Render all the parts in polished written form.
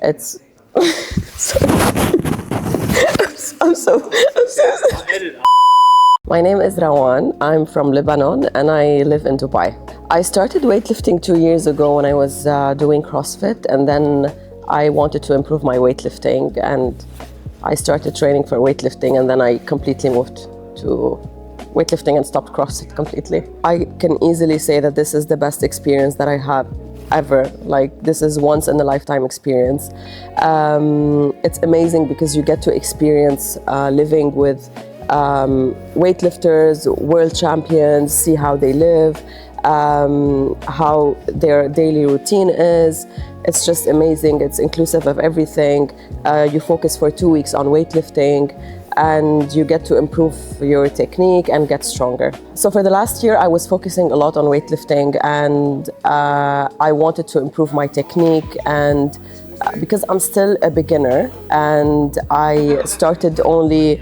It's I'm so My name is Rawan. I'm from Lebanon and I live in Dubai. I started weightlifting 2 years ago when I was doing CrossFit, and then I wanted to improve my weightlifting, and I started training for weightlifting, and then I completely moved to weightlifting and stopped CrossFit completely. I can easily say that this is the best experience that I have ever. Like, this is once in a lifetime experience. It's amazing because you get to experience living with weightlifters, world champions, see how they live, how their daily routine is. It's just amazing. It's inclusive of everything. You focus for 2 weeks on weightlifting, and you get to improve your technique and get stronger. So for the last year, I was focusing a lot on weightlifting, and I wanted to improve my technique, and because I'm still a beginner and I started only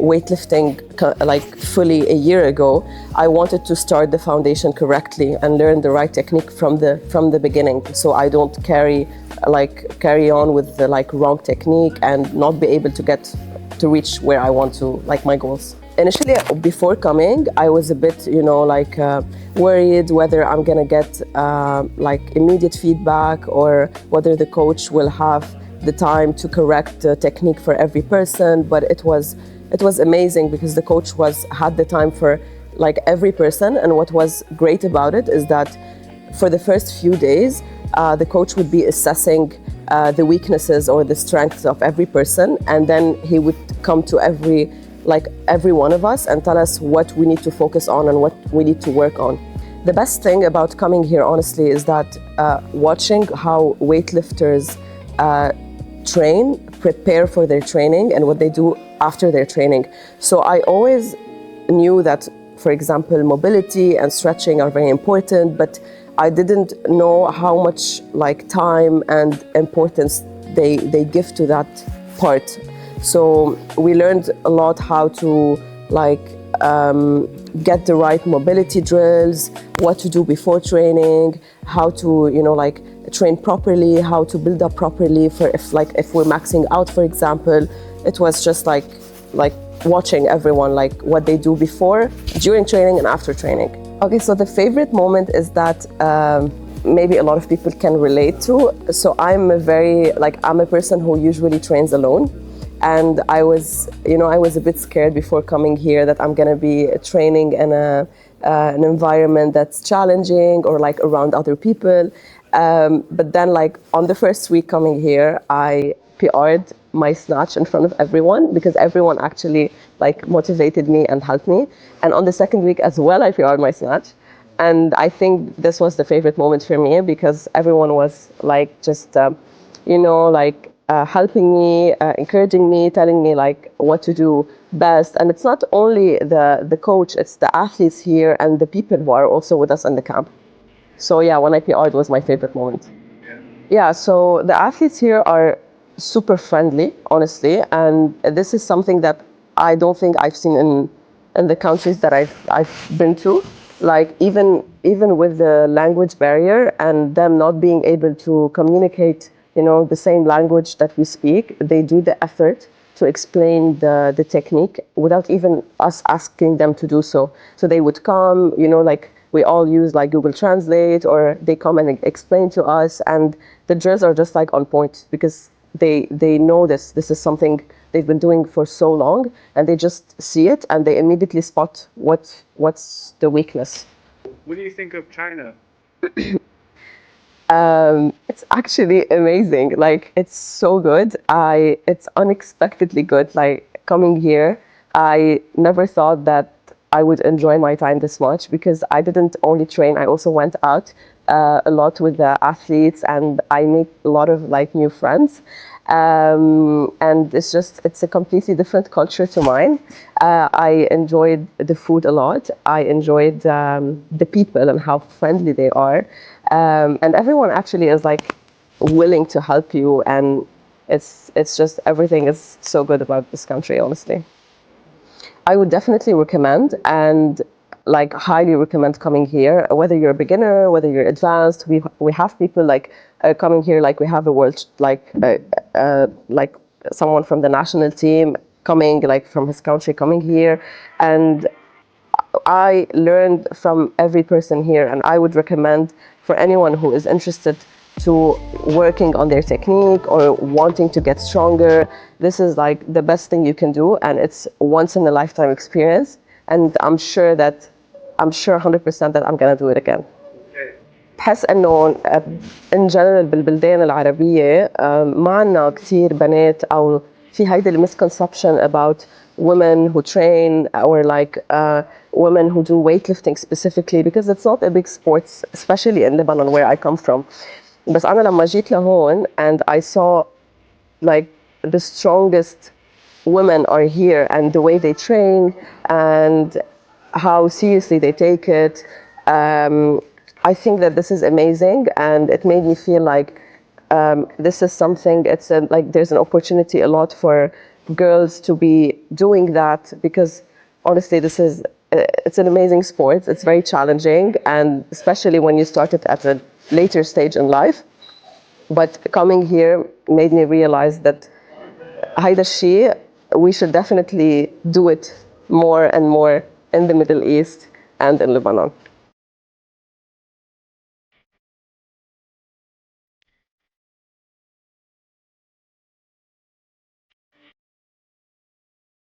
weightlifting like fully a year ago, I wanted to start the foundation correctly and learn the right technique from the beginning, so I don't carry on with the wrong technique and not be able to reach where I want to, my goals. Initially, before coming, I was a bit, worried whether I'm gonna get immediate feedback, or whether the coach will have the time to correct the technique for every person. But it was amazing because the coach had the time for every person. And what was great about it is that for the first few days, the coach would be assessing the weaknesses or the strengths of every person, and then he would come to every one of us and tell us what we need to focus on and what we need to work on. The best thing about coming here, honestly, is that watching how weightlifters train, prepare for their training, and what they do after their training. So I always knew that, for example, mobility and stretching are very important, but I didn't know how much time and importance they give to that part. So we learned a lot how to get the right mobility drills, what to do before training, how to train properly, how to build up properly for if we're maxing out, for example. It was just like watching everyone, what they do before, during training, and after training. Okay, so the favorite moment is that maybe a lot of people can relate to. So I'm a person who usually trains alone. And I was a bit scared before coming here that I'm gonna be training in an environment that's challenging, or around other people. But then on the first week coming here, I PR'd my snatch in front of everyone, because everyone actually motivated me and helped me. And on the second week as well, I PR'd my snatch. And I think this was the favorite moment for me, because everyone was helping me, encouraging me, telling me what to do best. And it's not only the coach, it's the athletes here and the people who are also with us in the camp. So yeah, when I PR'd was my favorite moment. Yeah, so the athletes here are super friendly, honestly, and this is something that I don't think I've seen in the countries that I've been to. Even with the language barrier and them not being able to communicate, the same language that we speak, they do the effort to explain the technique without even us asking them to do so. So they would come, we all use Google Translate, or they come and explain to us, and the drills are just on point, because they know this is something they've been doing for so long, and they just see it and they immediately spot what's the weakness. What do you think of China? It's actually amazing. It's so good. It's unexpectedly good. Coming here, I never thought that I would enjoy my time this much, because I didn't only train, I also went out a lot with the athletes, and I made a lot of new friends. And it's a completely different culture to mine. I enjoyed the food a lot. I enjoyed the people and how friendly they are. And everyone actually is willing to help you, and it's just, everything is so good about this country, honestly. I would definitely recommend, and highly recommend coming here, whether you're a beginner, whether you're advanced. We have people coming here, like we have a world, like someone from the national team coming, like from his country coming here, and I learned from every person here, and I would recommend for anyone who is interested to working on their technique or wanting to get stronger. This is like the best thing you can do, and it's once in a lifetime experience. And I'm sure 100% that I'm gonna do it again. بحس انه in general بالبلدان العربية ما عنا كتير بنات او في هيدي misconception about women who train or like women who do weightlifting specifically because it's not a big sport especially in Lebanon where I come from. بس أنا لما جيت لهون and I saw like the strongest women are here and the way they train and how seriously they take it. I think that this is amazing and it made me feel like this is something, like there's an opportunity a lot for girls to be doing that because honestly it's an amazing sport. It's very challenging and especially when you start it at a later stage in life. But coming here made me realize that هيدا الشيء we should definitely do it more and more in the Middle East and in Lebanon.